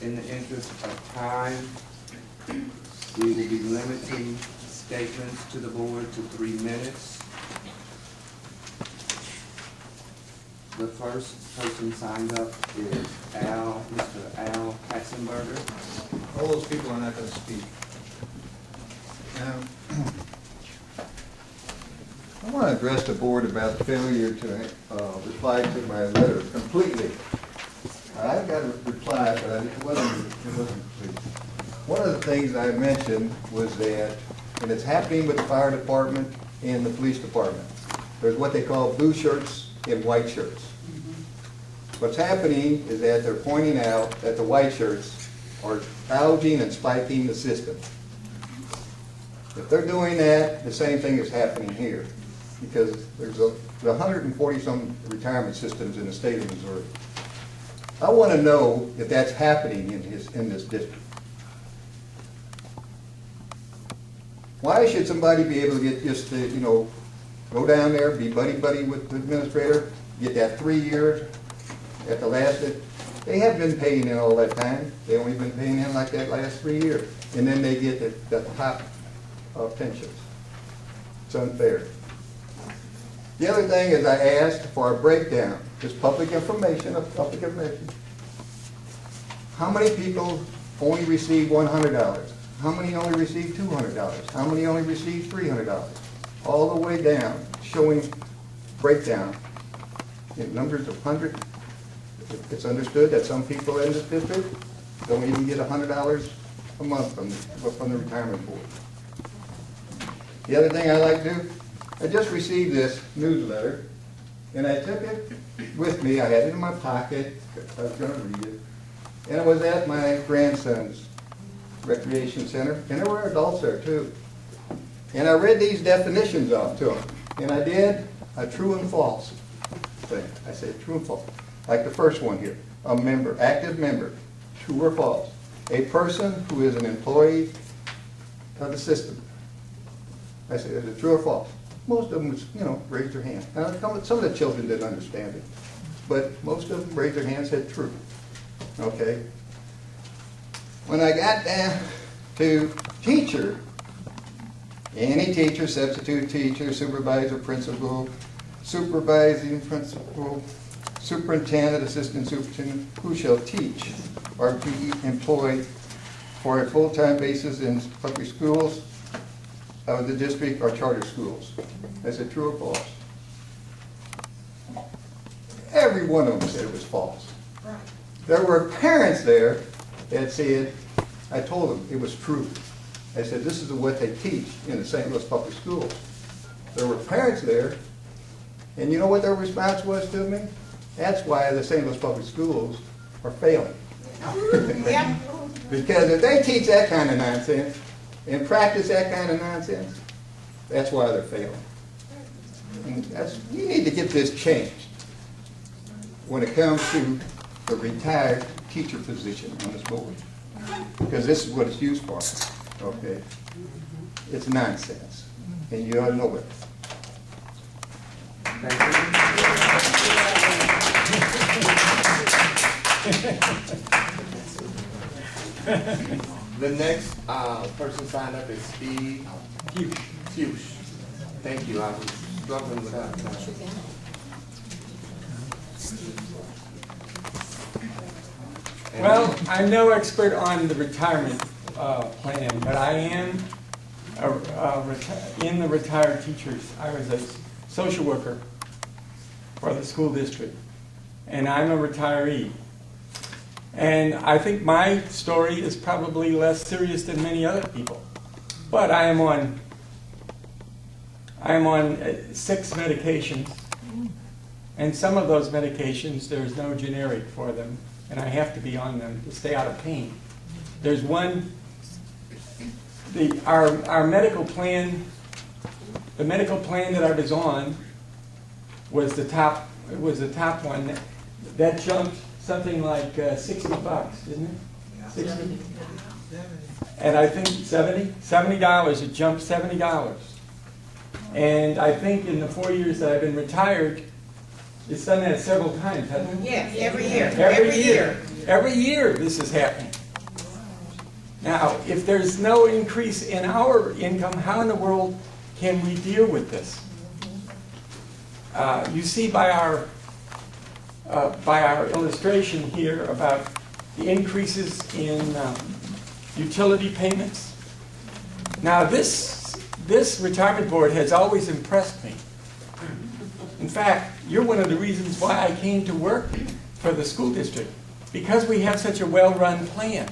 in the interest of time, we will be limiting statements to the board to 3 minutes. The first person signed up is Mr. Al Katzenberger. All those people are not going to speak. I want to address the board about the failure to reply to my letter completely. I got a reply, but it wasn't complete. One of the things I mentioned was that, and it's happening with the fire department and the police department, there's what they call blue shirts and white shirts. What's happening is that they're pointing out that the white shirts are gouging and spiking the system. If they're doing that, the same thing is happening here, because there's 140 some retirement systems in the state of Missouri. I want to know if that's happening in this district. Why should somebody be able to get just to, go down there, be buddy-buddy with the administrator, get that 3 years at the last? They haven't been paying in all that time. They only been paying in like that last 3 years. And then they get the top pensions. It's unfair. The other thing is I asked for a breakdown. Just public information. How many people only receive $100? How many only receive $200? How many only receive $300? All the way down, showing breakdown in numbers of hundreds. It's understood that some people in this district don't even get $100 a month from the retirement board. The other thing I like to do, I just received this newsletter, and I took it with me. I had it in my pocket. I was going to read it. And it was at my grandson's recreation center, and there were adults there too. And I read these definitions off to them, and I did a true and false thing. I said true and false. Like the first one here, a member, active member, true or false. A person who is an employee of the system. I said, is it true or false? Most of them, raised their hand. Now, some of the children didn't understand it, but most of them raised their hand and said true. Okay. When I got down to teacher, any teacher, substitute teacher, supervisor, principal, supervising principal, superintendent, assistant superintendent, who shall teach or be employed for a full-time basis in public schools of the district or charter schools. I said true or false? Every one of them said it was false. There were parents there that said, I told them it was true. I said, this is what they teach in the St. Louis Public Schools. There were parents there, and you know what their response was to me? That's why the St. Louis Public Schools are failing. Because if they teach that kind of nonsense and practice that kind of nonsense, that's why they're failing. And you need to get this changed when it comes to the retired teacher position on this board. Because this is what it's used for. Okay? It's nonsense. And you ought to know it. Thank you. The next person signed up is Steve Fuchs. Thank you. I was struggling with that. Well, I'm no expert on the retirement plan, but I am in the retired teachers. I was a social worker for the school district, and I'm a retiree. And I think my story is probably less serious than many other people. But I am on 6 medications, and some of those medications there's no generic for them, and I have to be on them to stay out of pain. There's one, our medical plan, the medical plan that I was on was the top one. That jumped something like $60, isn't it? 60? And I think $70, it jumped $70. And I think in the 4 years that I've been retired, it's done that several times, hasn't it? Yes, every year. Every year. Every year this is happening. Now, if there's no increase in our income, how in the world can we deal with this? You see by our illustration here about the increases in utility payments. Now, this retirement board has always impressed me. In fact, you're one of the reasons why I came to work for the school district, because we have such a well-run plan.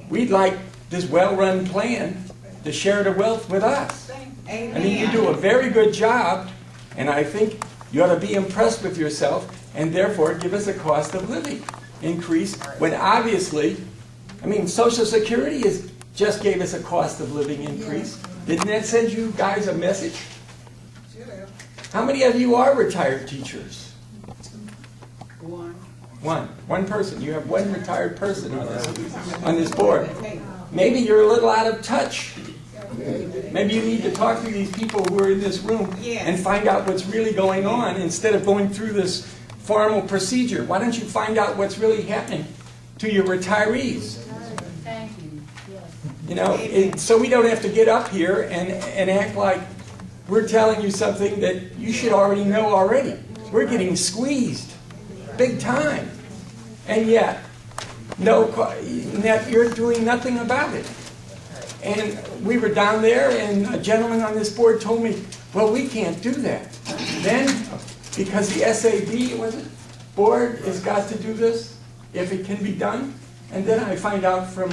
We'd like this well-run plan to share the wealth with us. I mean, you do a very good job, and I think you ought to be impressed with yourself, and therefore give us a cost of living increase, when obviously, I mean, Social Security just gave us a cost of living increase. Didn't that send you guys a message? How many of you are retired teachers? One person. You have one retired person on this board. Maybe you're a little out of touch. Maybe you need to talk to these people who are in this room and find out what's really going on instead of going through this formal procedure. Why don't you find out what's really happening to your retirees? You know, so we don't have to get up here and act like we're telling you something that you should already know already. We're getting squeezed big time. And yet, you're doing nothing about it. And we were down there, and a gentleman on this board told me, well, we can't do that. Then, because the SAB, board has got to do this, if it can be done. And then I find out from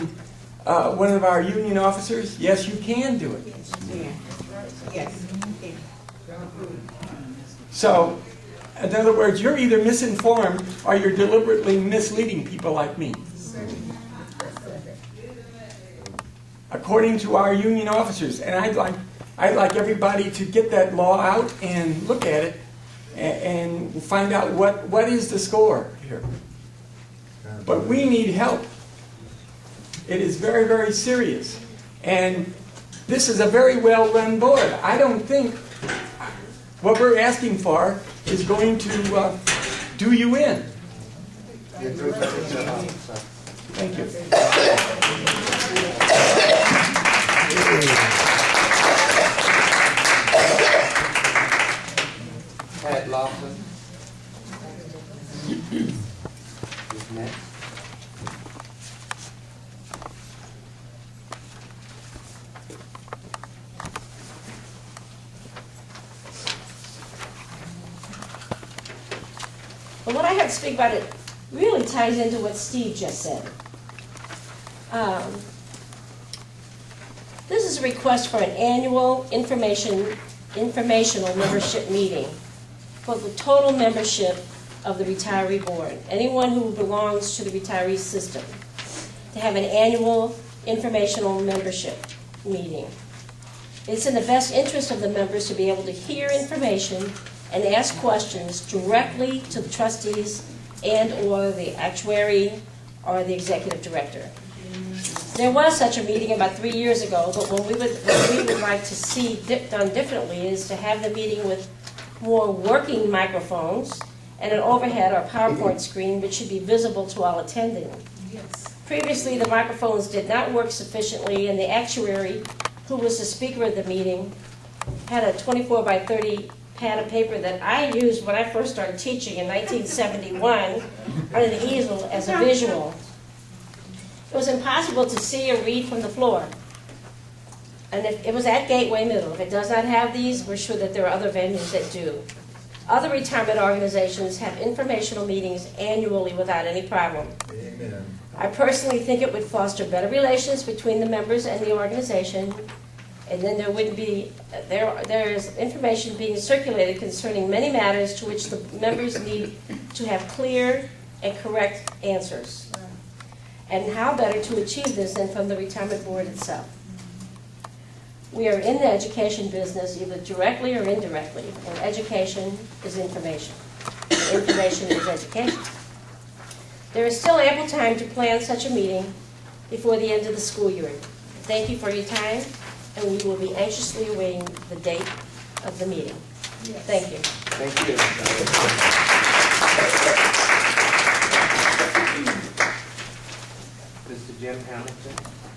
one of our union officers, yes, you can do it. Yes. So, in other words, you're either misinformed or you're deliberately misleading people like me. According to our union officers, and I'd like everybody to get that law out and look at it and find out what is the score here. But we need help. It is very, very serious. And this is a very well-run board. I don't think what we're asking for is going to do you in. Thank you. Pat Lawson is next. But what I have to speak about, it really ties into what Steve just said. This is a request for an annual informational membership meeting for the total membership of the retiree board, anyone who belongs to the retiree system, to have an annual informational membership meeting. It's in the best interest of the members to be able to hear information and ask questions directly to the trustees and or the actuary or the executive director. There was such a meeting about 3 years ago, but what we would like to see done differently is to have the meeting with more working microphones and an overhead or PowerPoint screen which should be visible to all attending. Previously, the microphones did not work sufficiently, and the actuary, who was the speaker of the meeting, had a 24 by 30 pad of paper that I used when I first started teaching in 1971 under the easel as a visual. It was impossible to see or read from the floor. And it was at Gateway Middle. If it does not have these, we're sure that there are other venues that do. Other retirement organizations have informational meetings annually without any problem. Amen. I personally think it would foster better relations between the members and the organization, and then there wouldn't be, there is information being circulated concerning many matters to which the members need to have clear and correct answers. And how better to achieve this than from the retirement board itself? We are in the education business either directly or indirectly, and education is information. Information is education. There is still ample time to plan such a meeting before the end of the school year. Thank you for your time, and we will be anxiously awaiting the date of the meeting. Thank you. Thank you. Jim Hamilton.